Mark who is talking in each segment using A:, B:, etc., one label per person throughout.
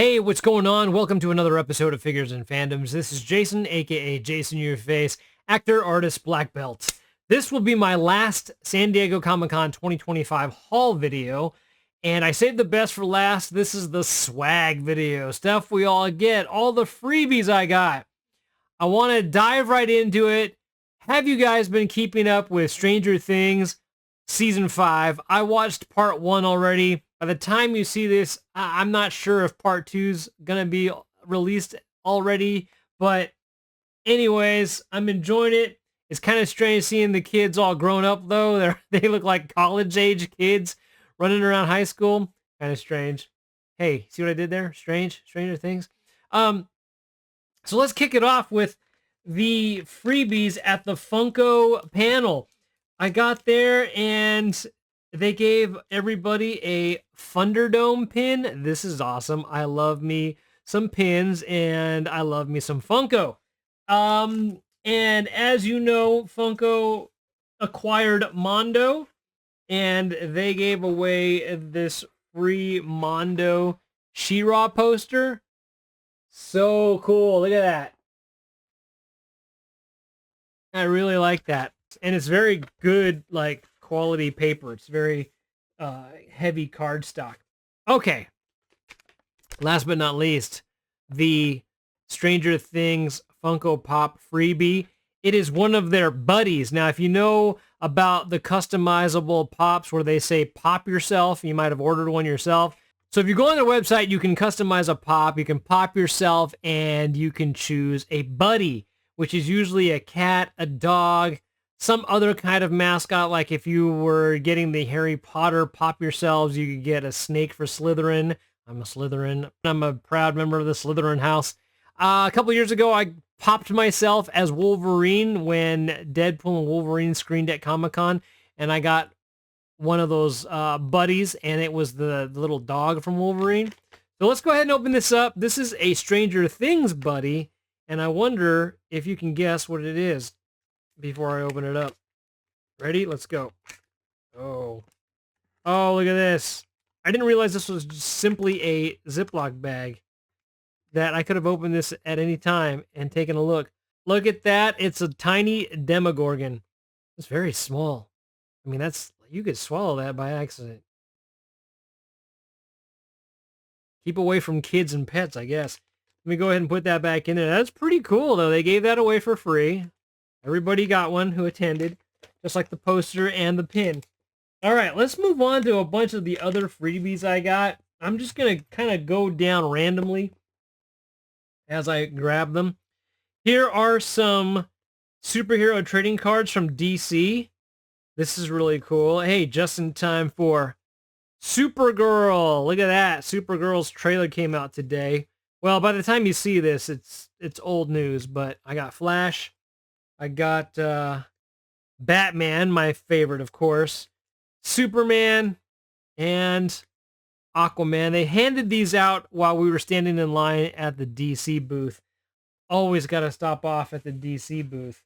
A: Hey, what's going on? Welcome to another episode of Figures and Fandoms. This is Jason, aka Jason Your Face, actor, artist, black belt. This will be my last San Diego Comic-Con 2025 haul video, and I saved the best for last. This is the swag video, stuff we all get, all the freebies I got. I want to dive right into it. Have you guys been keeping up with Stranger Things Season 5? I watched Part 1 already. By the time you see this, I'm not sure if Part 2's going to be released already. But anyways, I'm enjoying it. It's kind of strange seeing the kids all grown up, though. They look like college-age kids running around high school. Kind of strange. Hey, see what I did there? Stranger Things. So let's kick it off with the freebies at the Funko panel. I got there and they gave everybody a Thunderdome pin. This is awesome. I love me some pins and I love me some Funko. And as you know, Funko acquired Mondo and they gave away this free Mondo She-Ra poster. So cool. Look at that. I really like that. And it's very good, like, quality paper. It's very heavy cardstock. Okay. Last but not least, the Stranger Things Funko Pop freebie. It is one of their buddies. Now, if you know about the customizable pops where they say pop yourself, you might have ordered one yourself. So if you go on their website, you can customize a pop, you can pop yourself, and you can choose a buddy, which is usually a cat, a dog, some other kind of mascot. Like if you were getting the Harry Potter pop yourselves, you could get a snake for Slytherin. I'm a Slytherin. I'm a proud member of the Slytherin house. A couple years ago, I popped myself as Wolverine when Deadpool and Wolverine screened at Comic-Con, and I got one of those buddies, and it was the little dog from Wolverine. So let's go ahead and open this up. This is a Stranger Things buddy, and I wonder if you can guess what it is before I open it up. Ready? Let's go. Oh, look at this. I didn't realize this was just simply a Ziploc bag, that I could have opened this at any time and taken a look. Look at that. It's a tiny Demogorgon. It's very small. I mean, you could swallow that by accident. Keep away from kids and pets, I guess. Let me go ahead and put that back in there. That's pretty cool, though. They gave that away for free. Everybody got one who attended, just like the poster and the pin. All right, let's move on to a bunch of the other freebies I got. I'm just going to kind of go down randomly as I grab them. Here are some superhero trading cards from DC. This is really cool. Hey, just in time for Supergirl. Look at that. Supergirl's trailer came out today. Well, by the time you see this, it's old news, but I got Flash. I got Batman, my favorite, of course. Superman and Aquaman. They handed these out while we were standing in line at the DC booth. Always got to stop off at the DC booth.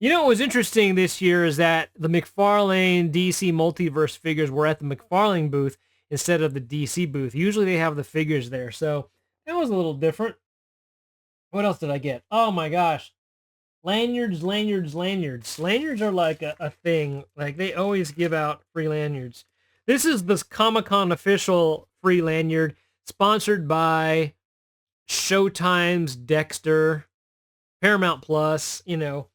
A: You know what was interesting this year is that the McFarlane DC Multiverse figures were at the McFarlane booth instead of the DC booth. Usually they have the figures there, so that was a little different. What else did I get? Oh my gosh. Lanyards. Lanyards are like a thing. Like they always give out free lanyards. This is the Comic-Con official free lanyard sponsored by Showtime's Dexter, Paramount Plus, you know.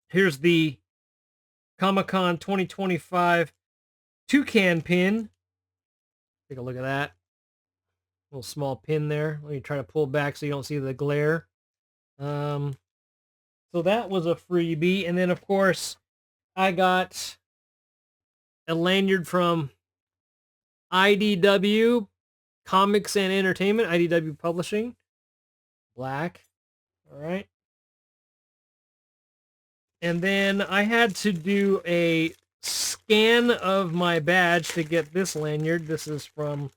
A: Here's the Comic-Con 2025 toucan pin. Take a look at that. Little small pin there. Let me try to pull back so you don't see the glare. So that was a freebie. And then, of course, I got a lanyard from IDW Comics and Entertainment, IDW Publishing. Black. All right. And then I had to do a scan of my badge to get this lanyard. This is from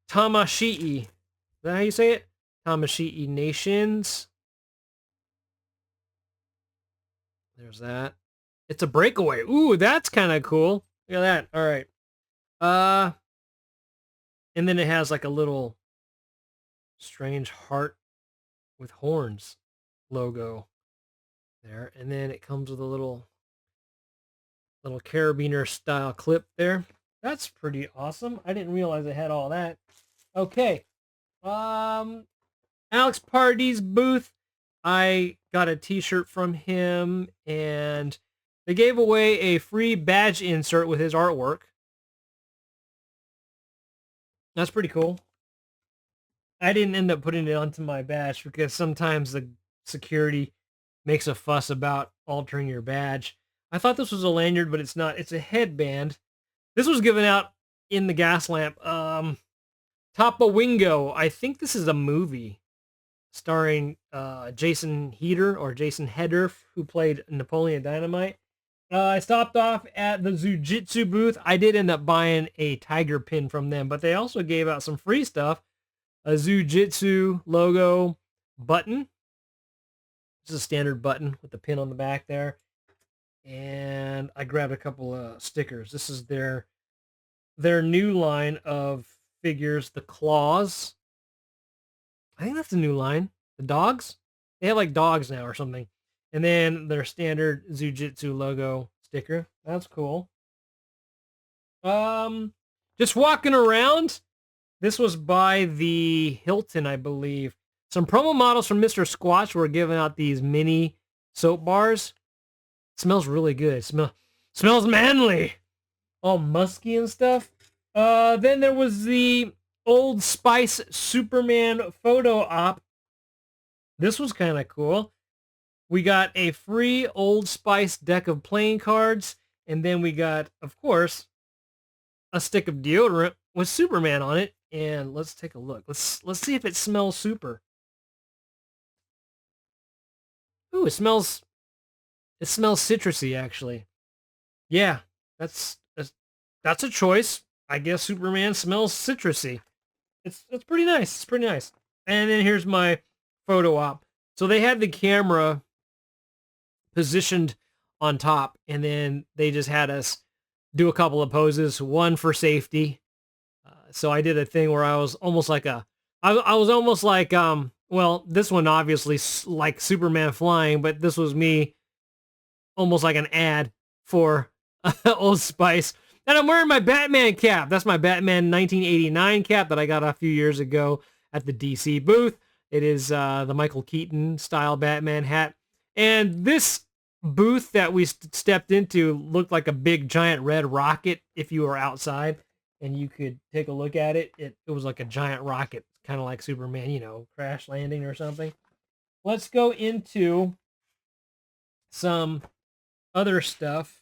A: Tamashii. Is that how you say it? Tamashii Nations. There's that. It's a breakaway. Ooh, that's kind of cool. Look at that. All right. Uh, and then it has like a little strange heart with horns logo there. And then it comes with a little carabiner style clip there. That's pretty awesome. I didn't realize it had all that. Okay. Alex Party's booth. I got a t-shirt from him and they gave away a free badge insert with his artwork. That's pretty cool. I didn't end up putting it onto my badge because sometimes the security makes a fuss about altering your badge. I thought this was a lanyard, but it's not. It's a headband. This was given out in the gas lamp. Topa Wingo. I think this is a movie starring Jason Heder or Jason Heder, who played Napoleon Dynamite. I stopped off at the Jiu-Jitsu booth. I did end up buying a tiger pin from them, but they also gave out some free stuff. A Jiu-Jitsu logo button. This is a standard button with the pin on the back there. And I grabbed a couple of stickers. This is their new line of figures, the claws. I think that's the new line. The dogs? They have like dogs now or something. And then their standard Jiu-Jitsu logo sticker. That's cool. Just walking around. This was by the Hilton, I believe. Some promo models from Mr. Squatch were giving out these mini soap bars. Smells really good. Smells manly. All musky and stuff. Then there was the Old Spice Superman photo op. This was kind of cool. We got a free Old Spice deck of playing cards. And then we got, of course, a stick of deodorant with Superman on it. And let's take a look. Let's see if it smells super. Ooh, it smells citrusy, actually. Yeah, that's a choice. I guess Superman smells citrusy. It's pretty nice. It's pretty nice. And then here's my photo op. So they had the camera positioned on top, and then they just had us do a couple of poses, one for safety. So I did a thing where I was almost like I was almost like, well, this one obviously like Superman flying, but this was me almost like an ad for Old Spice. And I'm wearing my Batman cap. That's my Batman 1989 cap that I got a few years ago at the DC booth. It is the Michael Keaton style Batman hat. And this booth that we stepped into looked like a big giant red rocket if you were outside and you could take a look at it. It was like a giant rocket, kind of like Superman, you know, crash landing or something. Let's go into some other stuff.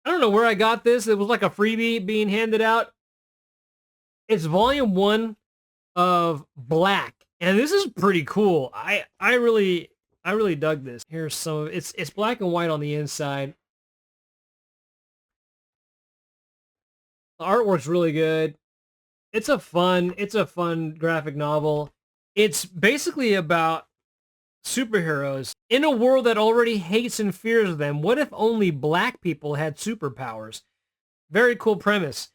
A: I don't know where I got this. It was like a freebie being handed out. It's volume 1 of Black. And this is pretty cool. I really dug this. Here's some of it. It's black and white on the inside. The artwork's really good. It's a fun graphic novel. It's basically about superheroes in a world that already hates and fears them. What if only black people had superpowers? Very cool premise.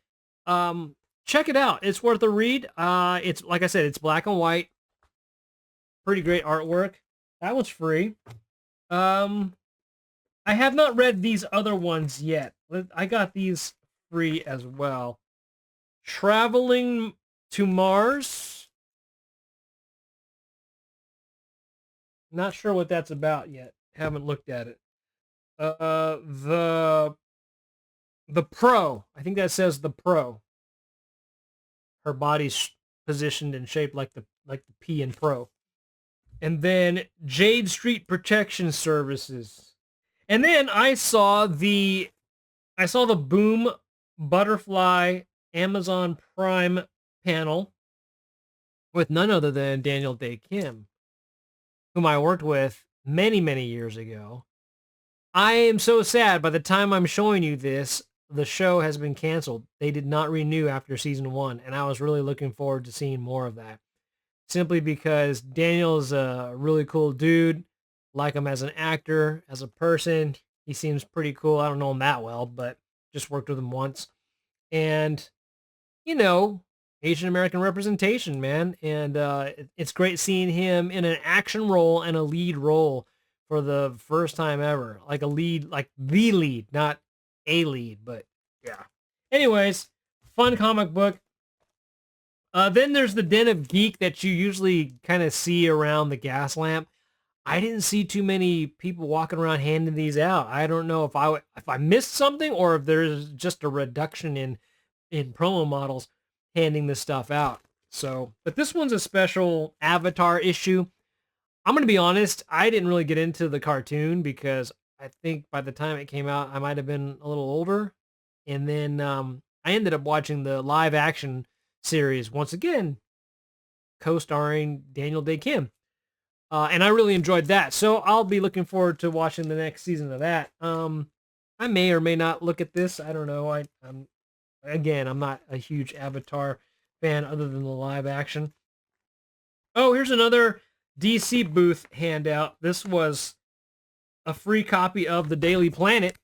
A: Check it out. It's worth a read. It's like I said, it's black and white. Pretty great artwork. That was free. I have not read these other ones yet. I got these free as well. Traveling to Mars. Not sure what that's about yet. Haven't looked at it. The Pro. I think that says the Pro. Her body's positioned and shaped like the P in Pro. And then Jade Street Protection Services. And then I saw the Boom Butterfly Amazon Prime panel with none other than Daniel Day Kim, whom I worked with many, many years ago. I am so sad. By the time I'm showing you this, the show has been canceled. They did not renew after season 1, and I was really looking forward to seeing more of that. Simply because Daniel's a really cool dude. Like him as an actor, as a person. He seems pretty cool. I don't know him that well, but just worked with him once. And you know, Asian American representation, man. And it's great seeing him in an action role and a lead role for the first time ever. Like a lead, like the lead, not a lead, but yeah. Anyways, fun comic book. Then there's the Den of Geek that you usually kind of see around the gas lamp. I didn't see too many people walking around handing these out. I don't know if I missed something or if there's just a reduction in promo models handing this stuff out. So, but this one's a special Avatar issue. I'm going to be honest, I didn't really get into the cartoon because I think by the time it came out, I might have been a little older. And then I ended up watching the live action series once again, co-starring Daniel Day Kim. And I really enjoyed that. So I'll be looking forward to watching the next season of that. I may or may not look at this. I don't know. I'm not a huge Avatar fan other than the live action. Oh, here's another DC booth handout. This was a free copy of the Daily Planet.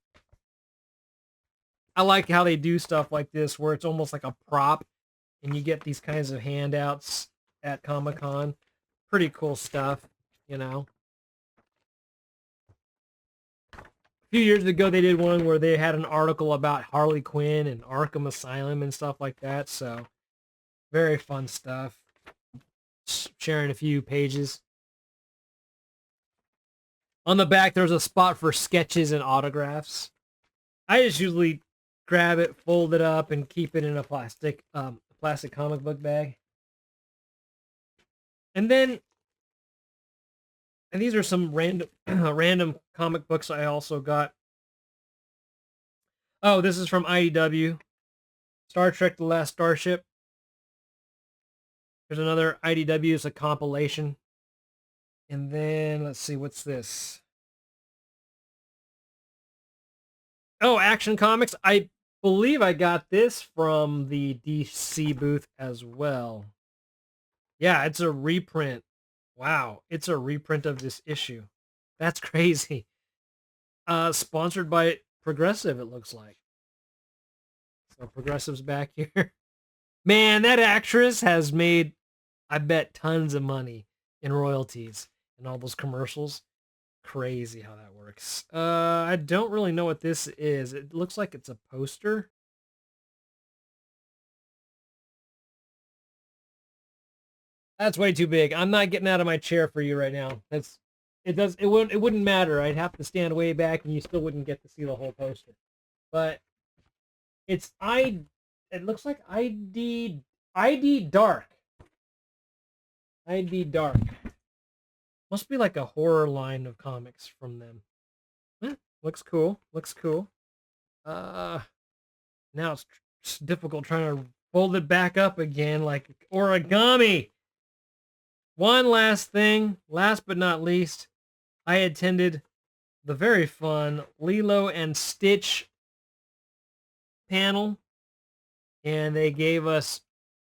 A: I like how they do stuff like this where it's almost like a prop and you get these kinds of handouts at Comic-Con. Pretty cool stuff, you know. A few years ago, they did one where they had an article about Harley Quinn and Arkham Asylum and stuff like that. So very fun stuff. Sharing a few pages. On the back, there's a spot for sketches and autographs. I just usually grab it, fold it up, and keep it in a plastic comic book bag. And then, and these are some random comic books I also got. Oh, this is from IDW. Star Trek: The Last Starship. There's another IDW. It's a compilation. And then, let's see, what's this? Oh, Action Comics. I believe I got this from the DC booth as well. Yeah, it's a reprint. Wow, it's a reprint of this issue. That's crazy. Sponsored by Progressive, it looks like. So Progressive's back here. Man, that actress has made, I bet, tons of money in royalties and all those commercials. Crazy how that works. I don't really know what this is. It looks like it's a poster. That's way too big. I'm not getting out of my chair for you right now. It wouldn't matter. I'd have to stand way back and you still wouldn't get to see the whole poster. But it looks like ID Dark. ID Dark. Must be like a horror line of comics from them. Looks cool. Looks cool. Now it's difficult trying to fold it back up again like origami. One last thing, last but not least, I attended the very fun Lilo and Stitch panel, and they gave us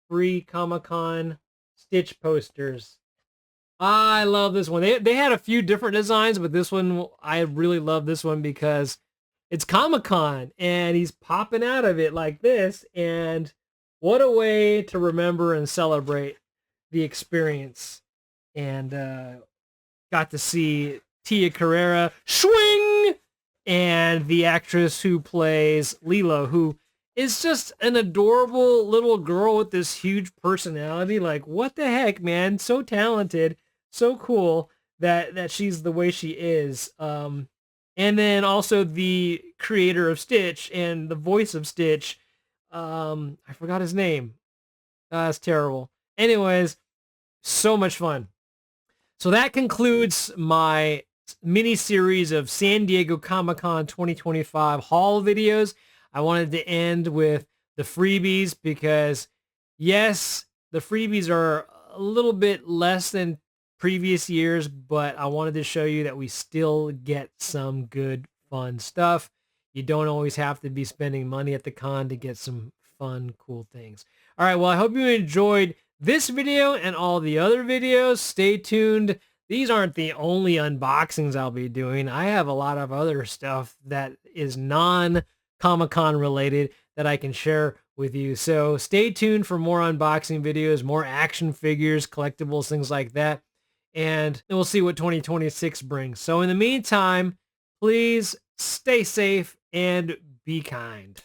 A: free Comic-Con Stitch posters. I love this one. They had a few different designs, but this one, I really love this one because it's Comic-Con, and he's popping out of it like this, and what a way to remember and celebrate the experience. And got to see Tia Carrera swing, and the actress who plays Lilo, who is just an adorable little girl with this huge personality. Like, what the heck, man? So talented, so cool that she's the way she is. And then also the creator of Stitch and the voice of Stitch. I forgot his name. That's terrible. Anyways, so much fun. So that concludes my mini-series of San Diego Comic-Con 2025 haul videos. I wanted to end with the freebies because, yes, the freebies are a little bit less than previous years, but I wanted to show you that we still get some good, fun stuff. You don't always have to be spending money at the con to get some fun, cool things. All right, well, I hope you enjoyed this video and all the other videos. Stay tuned. These aren't the only unboxings I'll be doing. I have a lot of other stuff that is non-Comic-Con related that I can share with you. So stay tuned for more unboxing videos, more action figures, collectibles, things like that. And we'll see what 2026 brings. So in the meantime, please stay safe and be kind.